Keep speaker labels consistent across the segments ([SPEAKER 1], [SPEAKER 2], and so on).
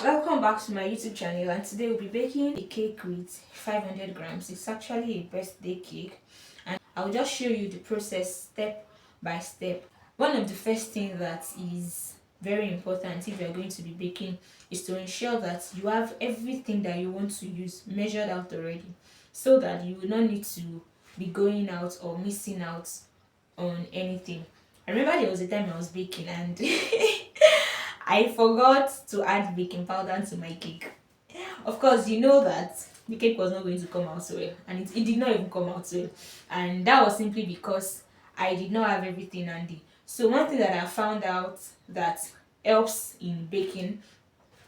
[SPEAKER 1] Welcome back to my YouTube channel, and today we'll be baking a cake with 500 grams. It's actually a birthday cake, and I'll just show you the process step by step. One of the first things that is very important if you're going to be baking is to ensure that you have everything that you want to use measured out already, so that you will not need to be going out or missing out on anything. I remember there was a time I was baking and I forgot to add baking powder to my cake. Of course, you know that the cake was not going to come out so well, and it did not even come out well. And that was simply because I did not have everything handy. So, one thing that I found out that helps in baking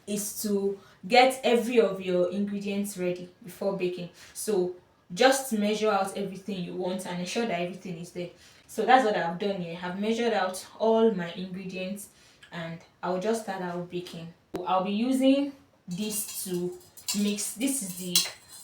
[SPEAKER 1] is to get every of your ingredients ready before baking. So, just measure out everything you want and ensure that everything is there. So that's what I've done here. I've measured out all my ingredients and I'll just start out baking. I'll be using this to mix. This is the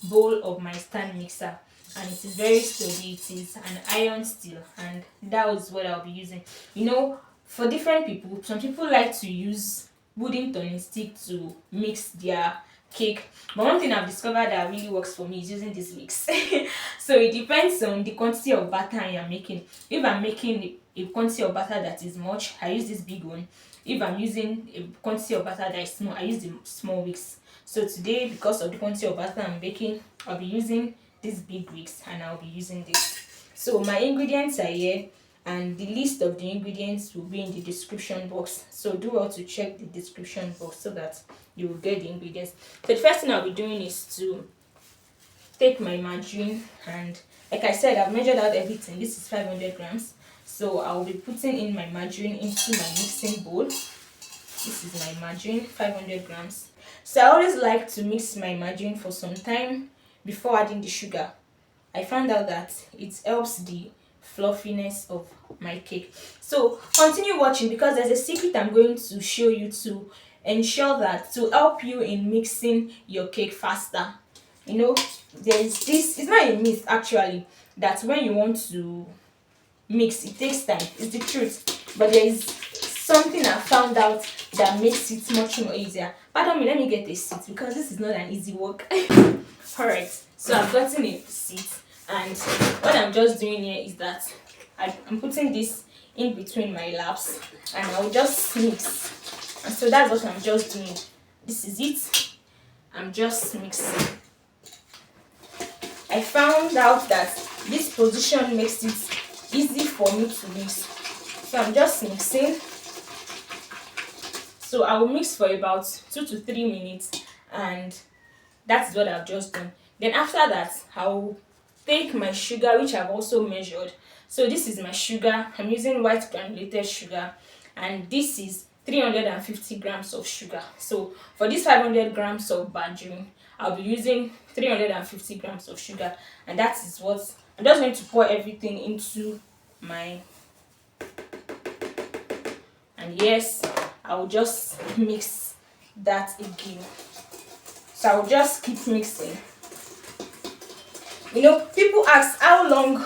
[SPEAKER 1] bowl of my stand mixer, and it is very sturdy. It is an iron steel, and that was what I'll be using. You know, for different people, some people like to use wooden turning stick to mix their cake, but one thing I've discovered that really works for me is using this mix. So it depends on the quantity of batter I am making. If I'm making a quantity of batter that is much, I use this big one. If I'm using a quantity of butter that is small, I use the small wicks. So today, because of the quantity of butter I'm baking, I'll be using these big wicks and I'll be using this. So my ingredients are here, and the list of the ingredients will be in the description box. So do well to check the description box so that you will get the ingredients. So the first thing I'll be doing is to take my margarine, and like I said, I've measured out everything. This is 500 grams. So I'll be putting in my margarine into my mixing bowl. This is my margarine, 500 grams. So I always like to mix my margarine for some time before adding the sugar. I found out that it helps the fluffiness of my cake. So continue watching, because there's a secret I'm going to show you to ensure that, to help you in mixing your cake faster. You know, there's this, it's not a myth actually, that when you want to mix, it takes time. It's the truth. But there is something I found out that makes it much more easier. Pardon me, let me get a seat because this is not an easy work. Alright, so I've gotten a seat, and what I'm just doing here is that I'm putting this in between my laps and I'll just mix. And so that's what I'm just doing. This is it. I'm just mixing. I found out that this position makes it easy for me to mix. So I'm just mixing. So I will mix for about 2 to 3 minutes, and that's what I've just done. Then after that, I'll take my sugar, which I've also measured. So this is my sugar. I'm using white granulated sugar, and this is 350 grams of sugar. So for this 500 grams of margarine, I'll be using 350 grams of sugar, and that is what I'm just going to pour everything into my, and yes, I will just mix that again. So I will just keep mixing. You know, people ask, how long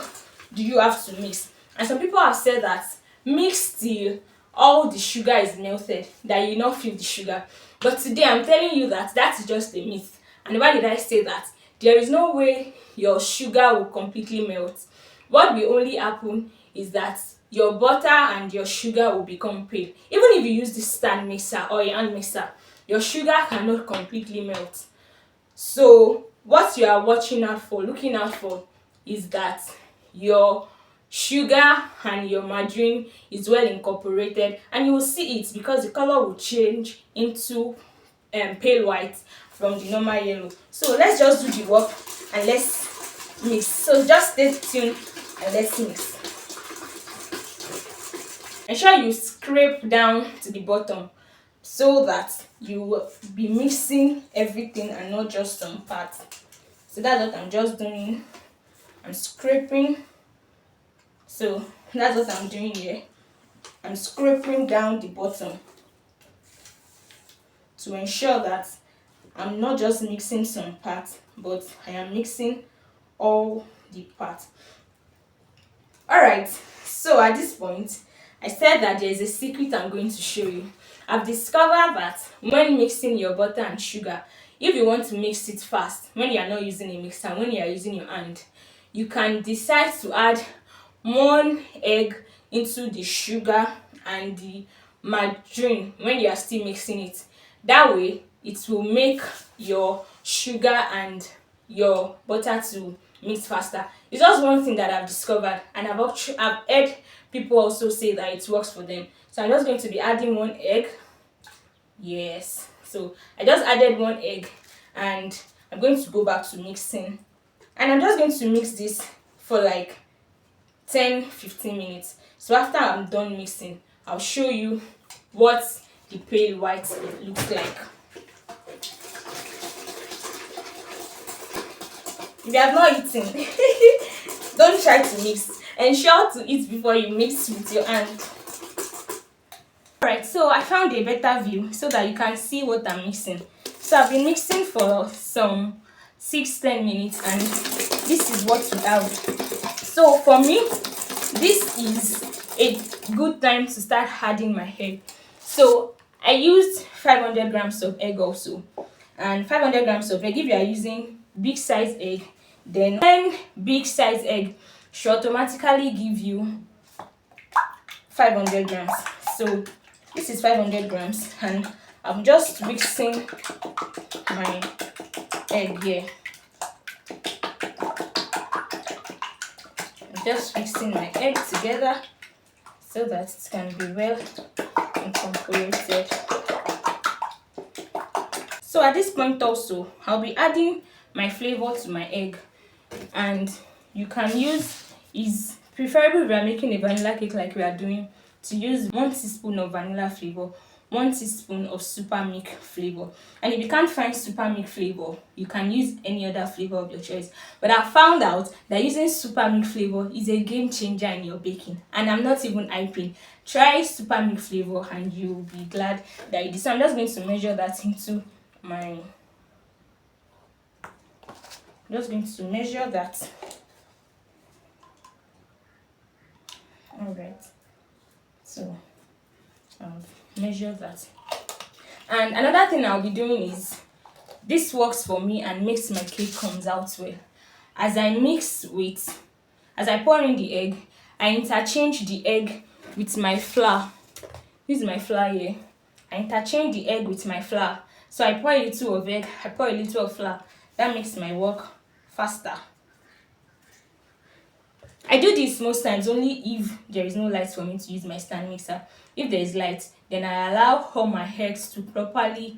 [SPEAKER 1] do you have to mix? And some people have said that mix till all the sugar is melted, that you not feel the sugar. But today I'm telling you that that is just a myth. And why did I say that? There is no way your sugar will completely melt. What will only happen is that your butter and your sugar will become pale. Even if you use the stand mixer or a hand mixer, your sugar cannot completely melt. So what you are looking out for, is that your sugar and your margarine is well incorporated, and you will see it because the color will change into pale white from the normal yellow. So let's just do the work and let's mix. So just stay tuned and let's mix. Ensure you scrape down to the bottom so that you will be mixing everything and not just some parts. So that's what I'm just doing. I'm scraping. So that's what I'm doing here. I'm scraping down the bottom to ensure that I'm not just mixing some parts, but I am mixing all the parts. Alright, so at this point, I said that there is a secret I'm going to show you. I've discovered that when mixing your butter and sugar, if you want to mix it fast, when you are not using a mixer, when you are using your hand, you can decide to add 1 egg into the sugar and the margarine when you are still mixing it. That way it will make your sugar and your butter to mix faster. It's just one thing that I've discovered, and I've heard people also say that it works for them. So I'm just going to be adding 1 egg. Yes, so I just added 1 egg, and I'm going to go back to mixing, and I'm just going to mix this for like 10-15 minutes. So after I'm done mixing, I'll show you what the pale white looks like. If you have not eaten, don't try to mix. Ensure to eat before you mix with your hand. Alright, so I found a better view so that you can see what I'm mixing. So I've been mixing for some 6-10 minutes, and this is what we have. So for me, this is a good time to start adding my egg. So I used 500 grams of egg also, and 500 grams of egg, if you are using big size egg, then 10 big size egg should automatically give you 500 grams. So this is 500 grams, and I'm just mixing my egg here. I'm just mixing my egg together so that it can be well incorporated. So at this point also, I'll be adding my flavor to my egg, and you can use, is preferable if you are making a vanilla cake like we are doing, to use 1 teaspoon of vanilla flavor, 1 teaspoon of super milk flavor. And if you can't find super milk flavor, you can use any other flavor of your choice. But I found out that using super milk flavor is a game changer in your baking, and I'm not even hyping. Try super milk flavor and you'll be glad that you did. So I'm just going to measure that into my, I'm just going to measure that. Alright, so I'll measure that. And another thing I'll be doing is, this works for me and makes my cake comes out well. As I pour in the egg, I interchange the egg with my flour. This is my flour here. I interchange the egg with my flour. So I pour a little of egg, I pour a little of flour. That makes my work faster. I do this most times only if there is no light for me to use my stand mixer. If there is light, then I allow all my eggs to properly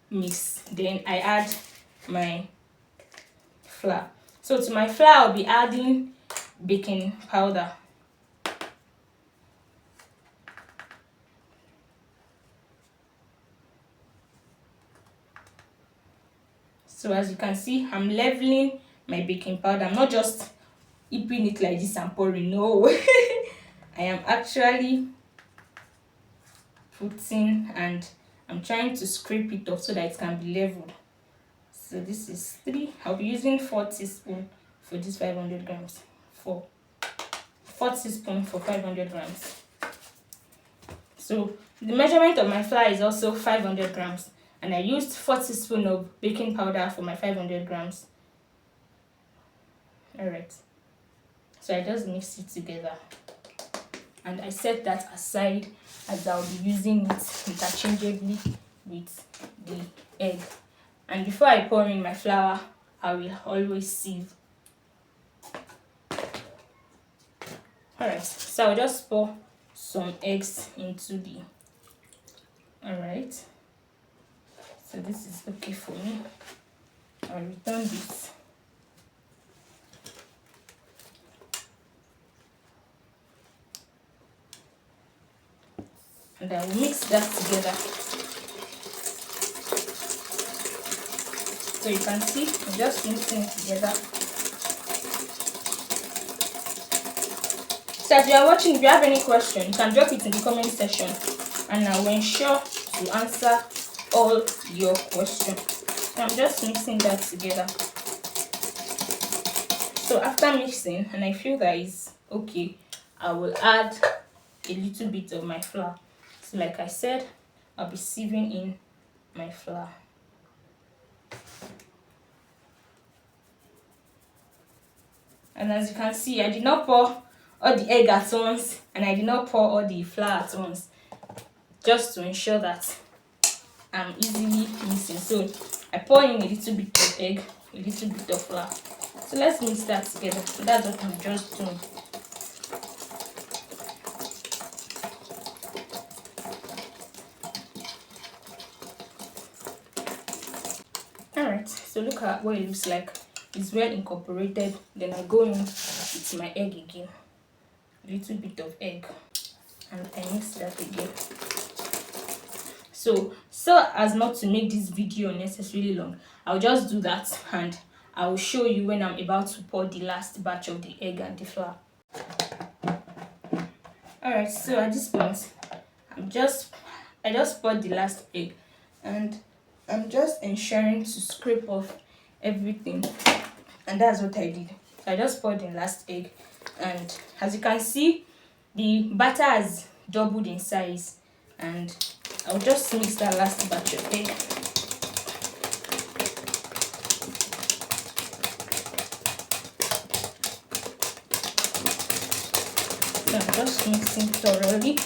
[SPEAKER 1] mix. Then I add my flour. So to my flour, I'll be adding baking powder. So as you can see, I'm leveling my baking powder. I'm not just heaping it like this and pouring. No, I am actually putting, and I'm trying to scrape it off so that it can be leveled. So this is 3. I'll be using 4 teaspoons for this 500 grams. 4 teaspoons for 500 grams. So the measurement of my flour is also 500 grams. And I used 4 teaspoons of baking powder for my 500 grams. Alright. So I just mix it together. And I set that aside, as I'll be using it interchangeably with the egg. And before I pour in my flour, I will always sieve. Alright, so I'll just pour some eggs into the, alright. So this is okay for me. I'll return this. And I will mix that together. So you can see, I'm just mixing it together. So as you are watching, if you have any question, you can drop it in the comment section, and I will ensure to answer all your questions. So I'm just mixing that together. So after mixing, and I feel that is okay, I will add a little bit of my flour. So like I said, I'll be sieving in my flour. And as you can see, I did not pour all the egg at once and I did not pour all the flour at once, just to ensure that I'm easily mixing. So I pour in a little bit of egg, a little bit of flour. So let's mix that together. So that's what I'm just doing. Alright, so look at what it looks like. It's well incorporated. Then I go in with my egg again, a little bit of egg, and I mix that again. So as not to make this video unnecessarily long, I'll just do that and I will show you when I'm about to pour the last batch of the egg and the flour. Alright, so at this point, I just poured the last egg and I'm just ensuring to scrape off everything, and that's what I did. I just poured the last egg, and as you can see, the batter has doubled in size, and I'll just mix that last batch of egg. So I'm just mixing thoroughly,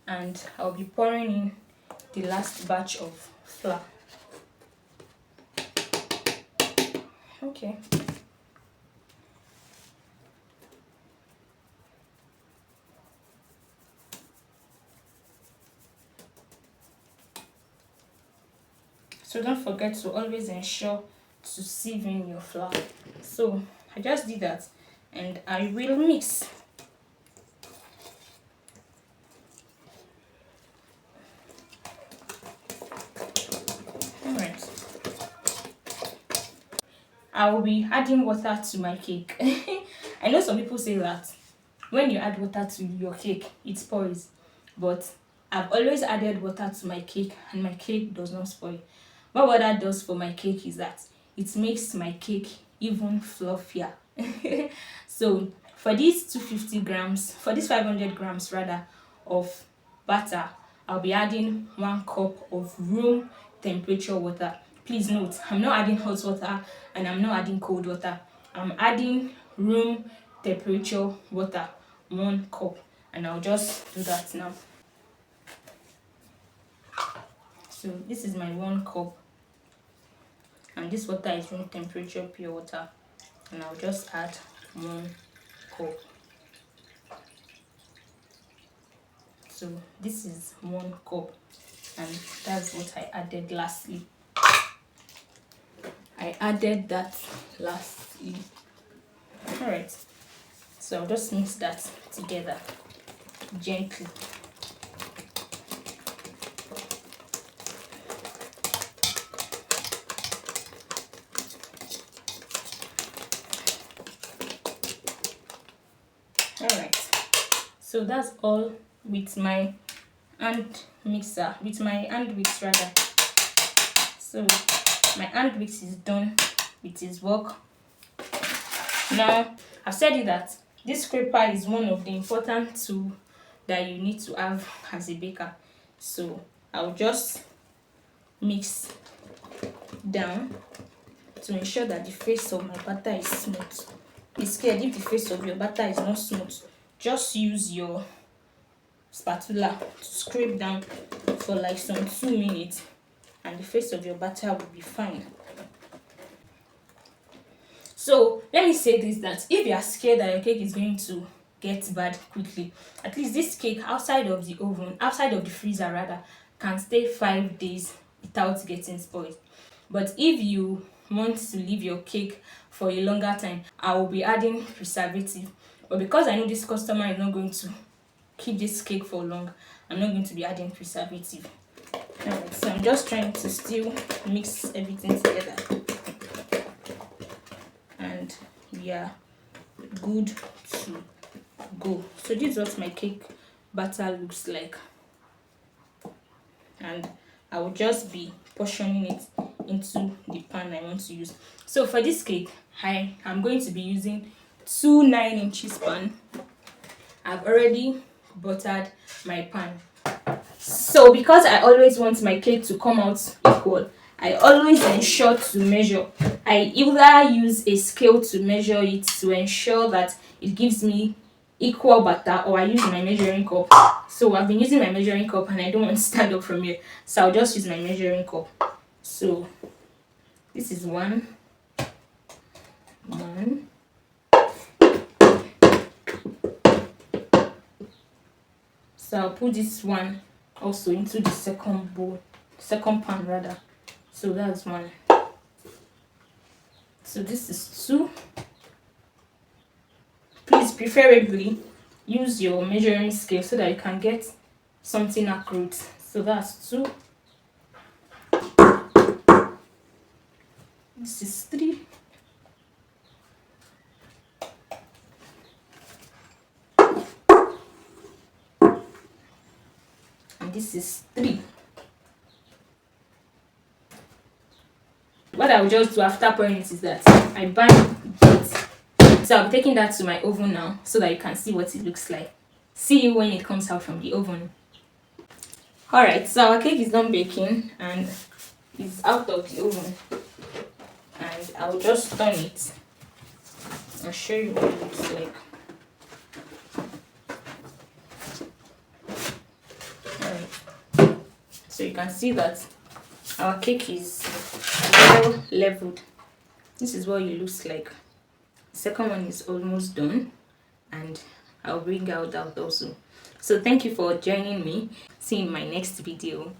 [SPEAKER 1] and I'll be pouring in the last batch of flour. Okay. So don't forget to always ensure to sieve in your flour. So I just did that and I will mix. Alright. I will be adding water to my cake. I know some people say that when you add water to your cake, it spoils. But I've always added water to my cake and my cake does not spoil. What that does for my cake is that it makes my cake even fluffier. So for these 250 grams, for these 500 grams rather of butter, I'll be adding 1 cup of room temperature water. Please note, I'm not adding hot water and I'm not adding cold water. I'm adding room temperature water, 1 cup, and I'll just do that now. So this is my 1 cup, and this water is room temperature pure water, and I'll just add 1 cup. So this is 1 cup, and that's what I added lastly. I added that lastly. Alright, so I'll just mix that together gently. Alright, so that's all with my hand mixer, with my hand whisk rather. So my hand whisk is done with its work. Now I've said it that this scraper is one of the important tools that you need to have as a baker. So I'll just mix down to ensure that the face of my batter is smooth. Be scared if the face of your batter is not smooth. Just use your spatula to scrape down for like some 2 minutes and the face of your batter will be fine. So let me say this, that if you are scared that your cake is going to get bad quickly, at least this cake outside of the oven, outside of the freezer rather, can stay 5 days without getting spoiled. But if you want to leave your cake for a longer time, I will be adding preservative. But because I know this customer is not going to keep this cake for long, I'm not going to be adding preservative. Alright, so I'm just trying to still mix everything together, and we are good to go. So this is what my cake batter looks like, and I will just be portioning it into the pan I want to use. So for this cake, I am going to be using 2 9-inch pan. I've already buttered my pan. So because I always want my cake to come out equal, I always ensure to measure. I either use a scale to measure it to ensure that it gives me equal batter, or I use my measuring cup. So I've been using my measuring cup and I don't want to stand up from here, so I'll just use my measuring cup. So this is one. So I'll put this one also into the second bowl, second pan rather. So that's one. So this is two. Please preferably use your measuring scale so that you can get something accurate. So that's two. This is three. And this is three. What I will just do after pouring it is that I bind it. So I'm taking that to my oven now so that you can see what it looks like. See you when it comes out from the oven. Alright, so our cake is done baking and it's out of the oven. And I'll just turn it. I'll show you what it looks like. Alright, so you can see that our cake is well leveled. This is what it looks like. The second one is almost done, and I'll bring out that also. So thank you for joining me. See you in my next video.